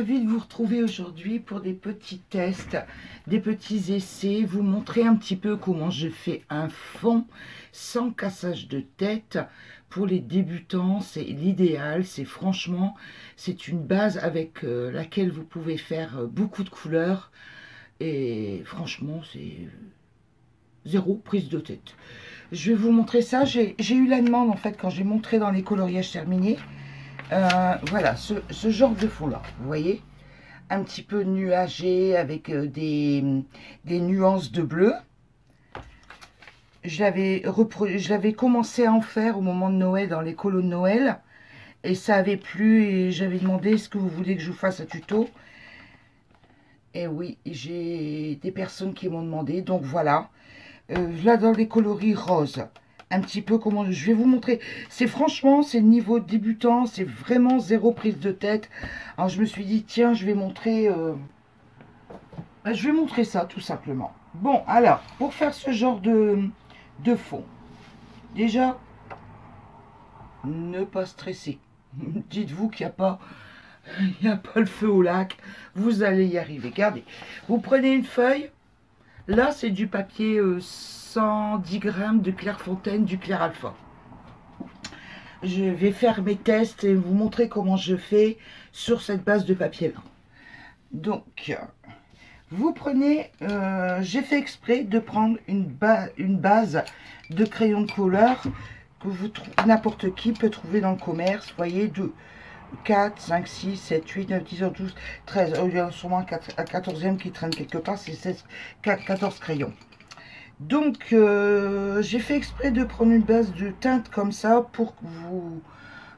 ravie de vous retrouver aujourd'hui pour des petits tests, des petits essais, vous montrer un petit peu comment je fais un fond sans cassage de tête. Pour les débutants, c'est l'idéal, franchement, c'est une base avec laquelle vous pouvez faire beaucoup de couleurs et franchement, c'est zéro prise de tête. Je vais vous montrer ça, j'ai eu la demande en fait quand j'ai montré dans les coloriages terminés. Voilà, ce genre de fond là, vous voyez, un petit peu nuagé avec des nuances de bleu. Je l'avais commencé à en faire au moment de Noël, dans les colos de Noël, et ça avait plu, et j'avais demandé, est-ce que vous voulez que je vous fasse un tuto? Et oui, j'ai des personnes qui m'ont demandé, donc voilà. Là dans les coloris roses, un petit peu comment je vais vous montrer. Franchement, c'est le niveau débutant, c'est vraiment zéro prise de tête. Alors je me suis dit, tiens, je vais montrer ça tout simplement. Bon, alors, pour faire ce genre de fond, déjà, ne pas stresser. Dites-vous qu'il n'y a pas... Il n'y a pas le feu au lac, vous allez y arriver. Regardez, vous prenez une feuille, là c'est du papier 110 grammes de Clairefontaine, du Clair Alpha. Je vais faire mes tests et vous montrer comment je fais sur cette base de papier là. Donc, vous prenez, j'ai fait exprès de prendre une base de crayon de couleur que n'importe qui peut trouver dans le commerce, vous voyez, de 4, 5, 6, 7, 8, 9, 10, 11, 12, 13. Il y a sûrement un 14e qui traîne quelque part, c'est 14 crayons. Donc, j'ai fait exprès de prendre une base de teinte comme ça pour vous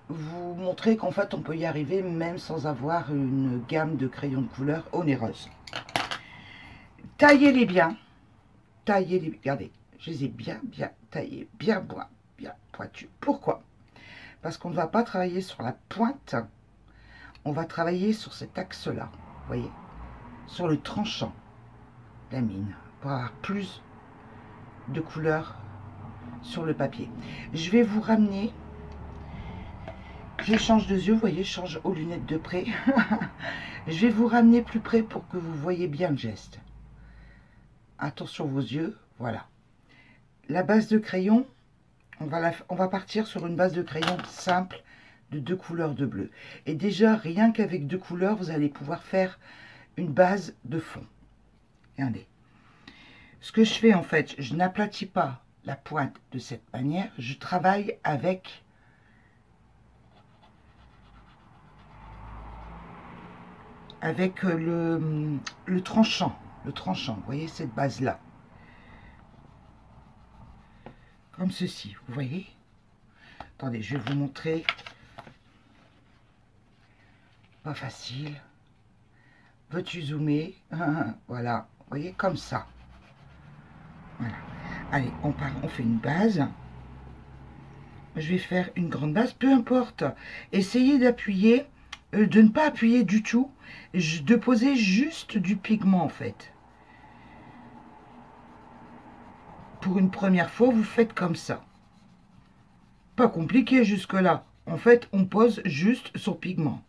montrer qu'en fait, on peut y arriver même sans avoir une gamme de crayons de couleur onéreuse. Taillez-les bien. Taillez-les, regardez, je les ai bien taillés, bien pointus. Pourquoi ? Parce qu'on ne va pas travailler sur la pointe, on va travailler sur cet axe-là, vous voyez, sur le tranchant, la mine, pour avoir plus de couleurs sur le papier. Je vais vous ramener, je change de yeux, vous voyez, je change aux lunettes de près. Je vais vous ramener plus près pour que vous voyez bien le geste. Attention vos yeux, voilà. La base de crayon, on va partir sur une base de crayon simple de 2 couleurs de bleu. Et déjà, rien qu'avec 2 couleurs, vous allez pouvoir faire une base de fond. Regardez. Ce que je fais en fait, je n'aplatis pas la pointe de cette manière. Je travaille avec le tranchant. Le tranchant, vous voyez cette base-là. Comme ceci, vous voyez. Attendez, je vais vous montrer. Pas facile. Veux-tu zoomer? Voilà, vous voyez, comme ça. Voilà. Allez, on fait une base. Je vais faire une grande base, peu importe. Essayez d'appuyer, de ne pas appuyer du tout, de poser juste du pigment en fait. Pour une première fois, vous faites comme ça. Pas compliqué jusque-là. En fait, on pose juste son pigment.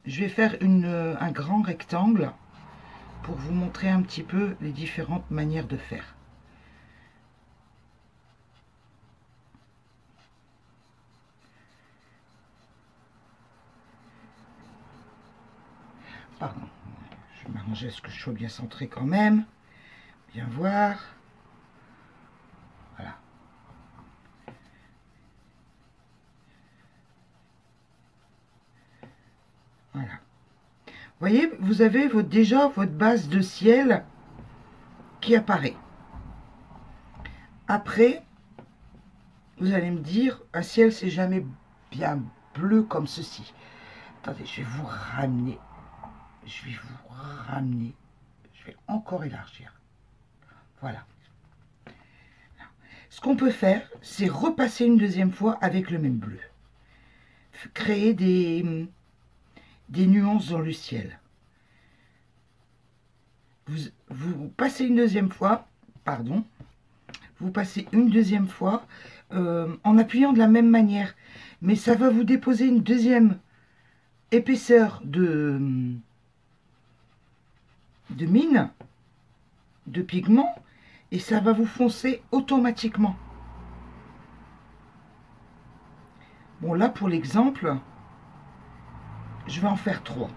Je vais faire un grand rectangle pour vous montrer un petit peu les différentes manières de faire. Pardon, je vais m'arranger à ce que je sois bien centré quand même. Bien voir. Voilà. Voilà. Vous voyez, vous avez déjà votre base de ciel qui apparaît. Après, vous allez me dire, un ciel, c'est jamais bien bleu comme ceci. Attendez, je vais vous ramener. Je vais vous ramener. Je vais encore élargir. Voilà. Ce qu'on peut faire, c'est repasser une deuxième fois avec le même bleu. Créer des nuances dans le ciel. Vous passez une deuxième fois, pardon, vous passez une deuxième fois en appuyant de la même manière. Mais ça va vous déposer une deuxième épaisseur de mine, de pigment, et ça va vous foncer automatiquement. Bon, là, pour l'exemple, je vais en faire 3.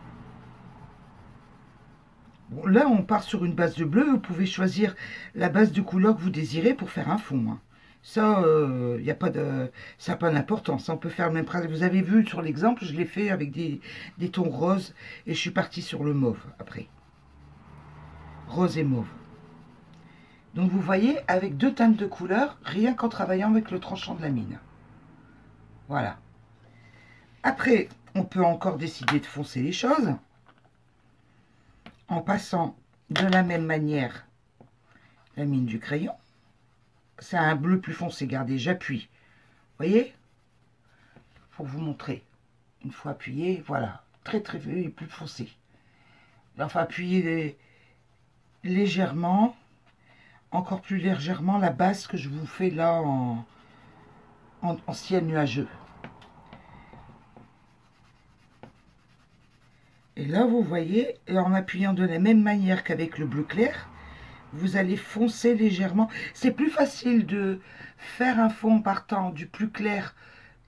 Bon, là, on part sur une base de bleu. Vous pouvez choisir la base de couleur que vous désirez pour faire un fond, hein. Ça, y a pas de, ça n'a pas d'importance. On peut faire le même principe. Vous avez vu sur l'exemple, je l'ai fait avec des tons roses et je suis partie sur le mauve après. Rose et mauve. Donc vous voyez, avec 2 teintes de couleur, rien qu'en travaillant avec le tranchant de la mine. Voilà. Après, on peut encore décider de foncer les choses en passant de la même manière la mine du crayon. C'est un bleu plus foncé, regardez, j'appuie. Vous voyez? Pour vous montrer. Une fois appuyé, voilà. Très plus foncé. Enfin, appuyez légèrement, encore plus légèrement la base que je vous fais là en ciel nuageux. Et là, vous voyez, et en appuyant de la même manière qu'avec le bleu clair, vous allez foncer légèrement. C'est plus facile de faire un fond partant du plus clair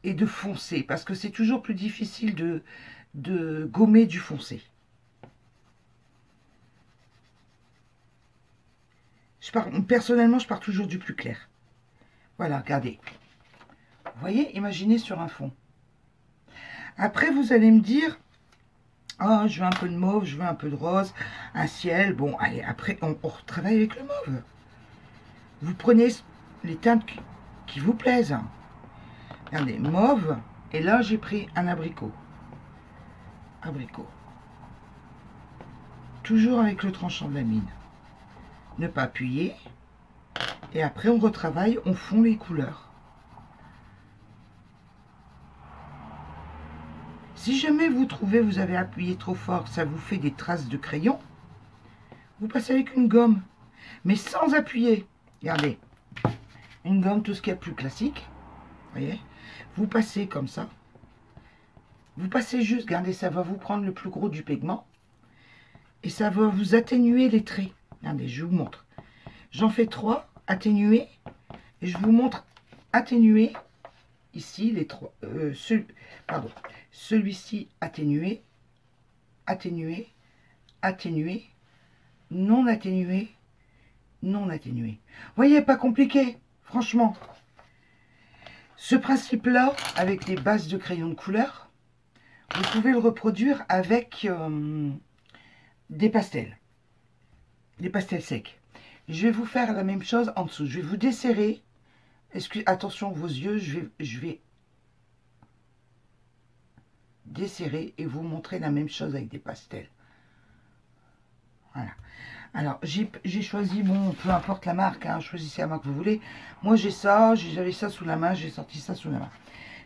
et de foncer, parce que c'est toujours plus difficile de gommer du foncé. Personnellement, je pars toujours du plus clair. Voilà, regardez. Vous voyez, imaginez sur un fond. Après, vous allez me dire, oh, je veux un peu de mauve, je veux un peu de rose, un ciel. Bon, allez, après, on retravaille avec le mauve. Vous prenez les teintes qui vous plaisent. Regardez, mauve. Et là, j'ai pris un abricot. Abricot. Toujours avec le tranchant de la mine. Ne pas appuyer. Et après, on retravaille, on fond les couleurs. Si jamais vous trouvez, vous avez appuyé trop fort, ça vous fait des traces de crayon, vous passez avec une gomme. Mais sans appuyer. Regardez. Une gomme, tout ce qui est plus classique. Voyez, vous passez comme ça. Vous passez juste, regardez, ça va vous prendre le plus gros du pigment. Et ça va vous atténuer les traits. Regardez, je vous montre. J'en fais 3, atténuer. Et je vous montre atténuer. Ici, les 3. Celui-ci, atténué. Atténué. Atténué. Non atténué. Non atténué. Vous voyez, pas compliqué. Franchement. Ce principe-là, avec les bases de crayon de couleur, vous pouvez le reproduire avec des pastels secs. Je vais vous faire la même chose en dessous. Je vais vous desserrer. Attention vos yeux, je vais desserrer et vous montrer la même chose avec des pastels. Voilà. Alors, j'ai choisi, bon, peu importe la marque, hein, choisissez la marque que vous voulez. Moi, j'ai ça, j'avais ça sous la main, j'ai sorti ça sous la main.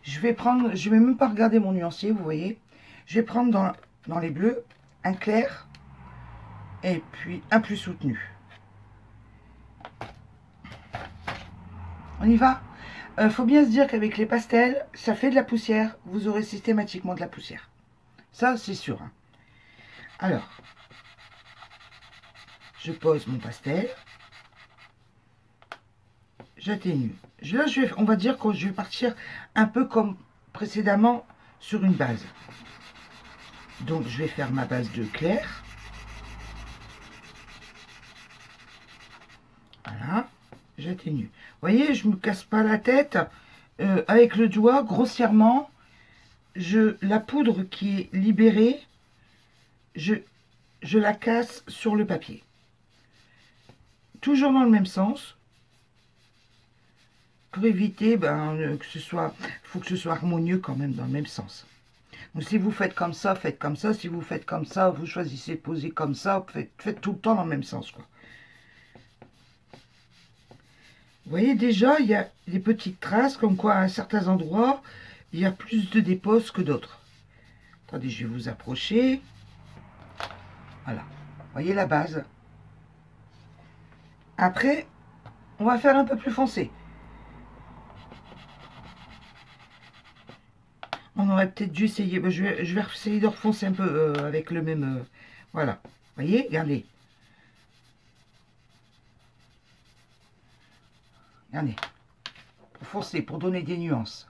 Je vais prendre, je vais même pas regarder mon nuancier, vous voyez. Je vais prendre dans les bleus, un clair et puis un plus soutenu. On y va. Faut bien se dire qu'avec les pastels, ça fait de la poussière. Vous aurez systématiquement de la poussière. Ça, c'est sûr, hein. Alors, je pose mon pastel. J'atténue. Là, on va dire que je vais partir un peu comme précédemment sur une base. Donc, je vais faire ma base de clair. Voilà. J'atténue. Vous voyez, je ne me casse pas la tête. Avec le doigt, grossièrement, la poudre qui est libérée, je la casse sur le papier. Toujours dans le même sens. Pour éviter que ce soit... Il faut que ce soit harmonieux quand même dans le même sens. Donc si vous faites comme ça, faites comme ça. Si vous faites comme ça, vous choisissez de poser comme ça. Faites tout le temps dans le même sens, quoi. Vous voyez déjà, il y a des petites traces, comme quoi à certains endroits, il y a plus de dépose que d'autres. Attendez, je vais vous approcher. Voilà. Vous voyez la base. Après, on va faire un peu plus foncé. On j'aurais peut-être dû essayer. Ben, je vais essayer de refoncer un peu avec le même... voilà. Vous voyez, regardez. Regardez. Pour foncer, pour donner des nuances.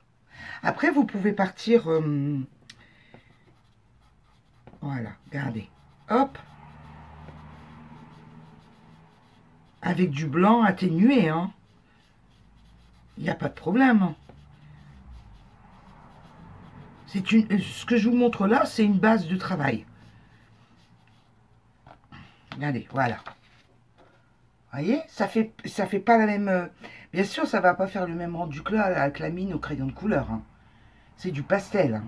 Après, vous pouvez partir... voilà, regardez. Hop. Avec du blanc atténué, hein. Il n'y a pas de problème. Ce que je vous montre là, c'est une base de travail. Regardez, voilà. Vous voyez, ça fait pas la même... bien sûr, ça va pas faire le même rendu que là, avec la mine au crayon de couleur. Hein. C'est du pastel. Hein.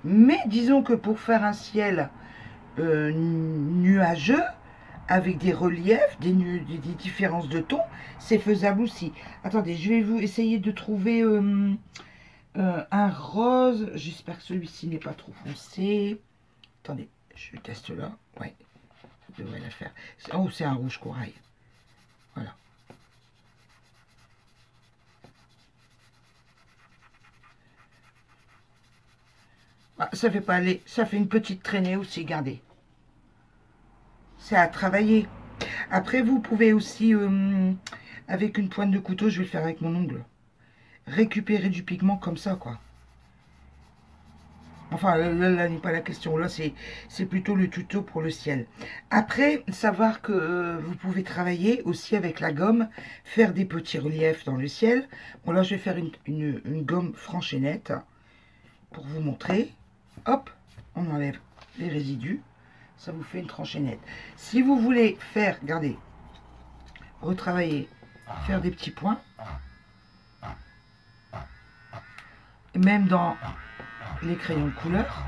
Mais disons que pour faire un ciel nuageux, avec des reliefs, des différences de ton, c'est faisable aussi. Attendez, je vais vous essayer de trouver un rose. J'espère que celui-ci n'est pas trop foncé. Attendez, je teste là. Ouais, ça devrait la faire. Oh, c'est un rouge corail. Voilà. Ah, ça fait pas aller, ça fait une petite traînée aussi, regardez. C'est à travailler. Après, vous pouvez aussi, avec une pointe de couteau, je vais le faire avec mon ongle, récupérer du pigment comme ça, quoi. Enfin, là n'est pas la question. Là, c'est plutôt le tuto pour le ciel. Après, savoir que vous pouvez travailler aussi avec la gomme, faire des petits reliefs dans le ciel. Bon, là, je vais faire une gomme franche et nette pour vous montrer. Hop, on enlève les résidus. Ça vous fait une tranchée nette. Si vous voulez faire, regardez, retravailler, faire des petits points, même dans les crayons de couleur.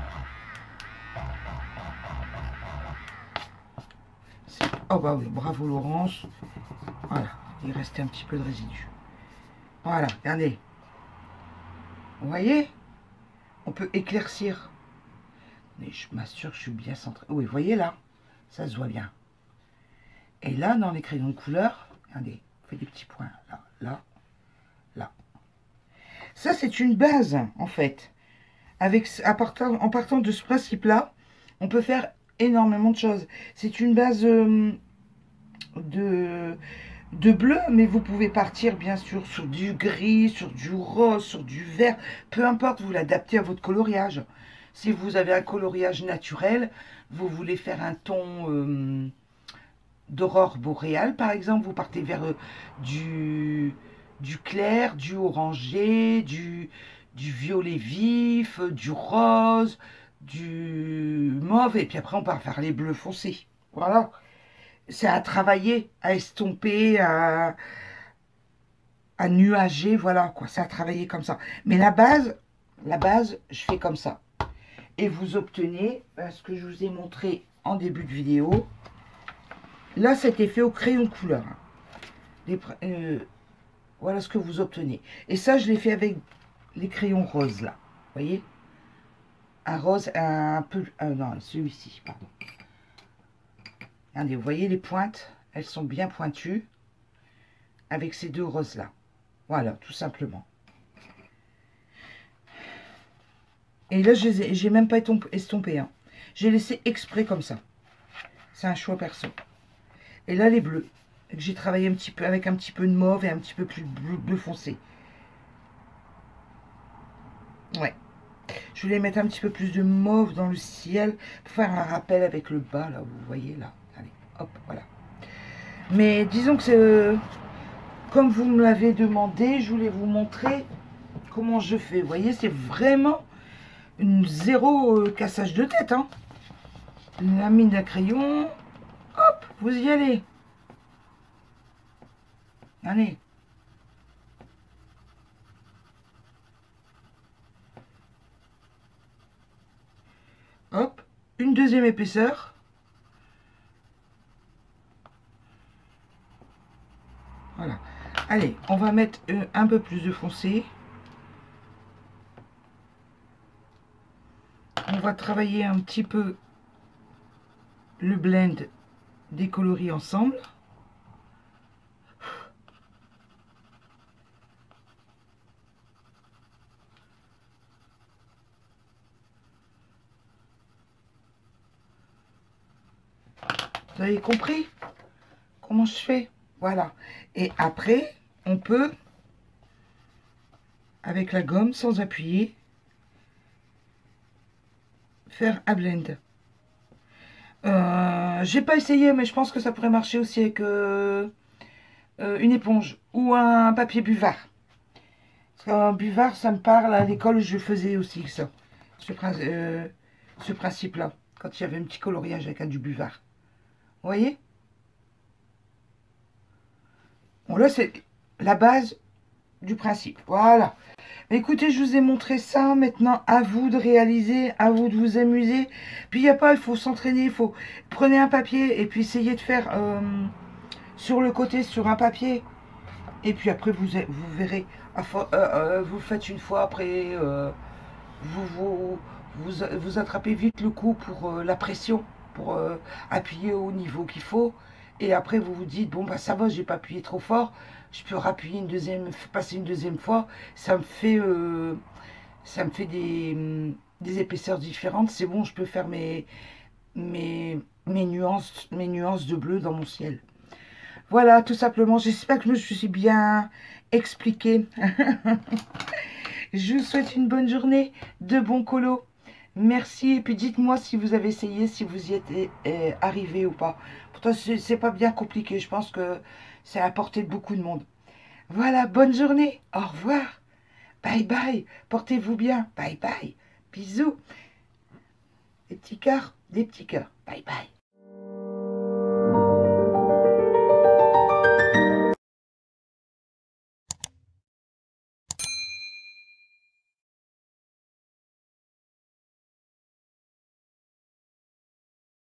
Oh bah oui, bravo Laurence. Voilà, il restait un petit peu de résidus. Voilà, regardez. Vous voyez? On peut éclaircir. Mais je m'assure que je suis bien centré. Oui, vous voyez là? Ça se voit bien. Et là, dans les crayons de couleur, regardez, on fait des petits points. Là, là, là. Ça, c'est une base, en fait. En partant de ce principe-là, on peut faire énormément de choses. C'est une base de bleu, mais vous pouvez partir bien sûr sur du gris, sur du rose, sur du vert. Peu importe, vous l'adaptez à votre coloriage. Si vous avez un coloriage naturel, vous voulez faire un ton d'aurore boréale, par exemple, vous partez vers du clair, du orangé, du violet vif, du rose, du mauve, et puis après on part faire les bleus foncés. Voilà. C'est à travailler, à estomper, à nuager, voilà quoi. C'est à travailler comme ça. Mais la base, je fais comme ça. Et vous obtenez ce que je vous ai montré en début de vidéo. Là, c'était fait au crayon de couleur. Voilà ce que vous obtenez. Et ça, je l'ai fait avec les crayons roses, là. Vous voyez? Un rose, un peu... non, celui-ci, pardon. Regardez, vous voyez les pointes? Elles sont bien pointues. Avec ces deux roses-là. Voilà, tout simplement. Et là, j'ai même pas estompé. Hein. J'ai laissé exprès comme ça. C'est un choix perso. Et là, les bleus. J'ai travaillé un petit peu avec un petit peu de mauve et un petit peu plus bleu foncé. Ouais. Je voulais mettre un petit peu plus de mauve dans le ciel pour faire un rappel avec le bas, là, vous voyez, là. Allez, hop, voilà. Mais disons que c'est... comme vous me l'avez demandé, je voulais vous montrer comment je fais. Vous voyez, c'est vraiment une zéro cassage de tête. Hein. La mine d'un crayon. Hop, vous y allez. Allez. Hop, une deuxième épaisseur. Voilà. Allez, on va mettre un peu plus de foncé. On va travailler un petit peu le blend des coloris ensemble. Vous avez compris comment je fais? Voilà. Et après, on peut, avec la gomme, sans appuyer, faire un blend. J'ai pas essayé, mais je pense que ça pourrait marcher aussi avec une éponge ou un papier buvard. Parce qu'un buvard, ça me parle, à l'école, je faisais aussi ça. Ce principe-là, quand il y avait un petit coloriage avec du buvard. Vous voyez? Bon, là, c'est la base du principe. Voilà. Écoutez, je vous ai montré ça. Maintenant, à vous de réaliser, à vous de vous amuser. Puis, il n'y a pas, il faut s'entraîner. Il faut prenez un papier et puis essayez de faire sur le côté, sur un papier. Et puis après, vous verrez. Vous faites une fois, après, vous attrapez vite le coup pour la pression, pour appuyer au niveau qu'il faut. Et après, vous vous dites, bon, bah ça va, j'ai pas appuyé trop fort. Je peux rappuyer passer une deuxième fois. Ça me fait des épaisseurs différentes. C'est bon, je peux faire mes nuances de bleu dans mon ciel. Voilà, tout simplement. J'espère que je me suis bien expliqué. Je vous souhaite une bonne journée, de bons colos. Merci. Et puis dites-moi si vous avez essayé, si vous y êtes arrivé ou pas. Pourtant, c'est pas bien compliqué. Je pense que c'est à la portée de beaucoup de monde. Voilà, bonne journée. Au revoir. Bye bye. Portez-vous bien. Bye bye. Bisous. Des petits cœurs. Bye bye.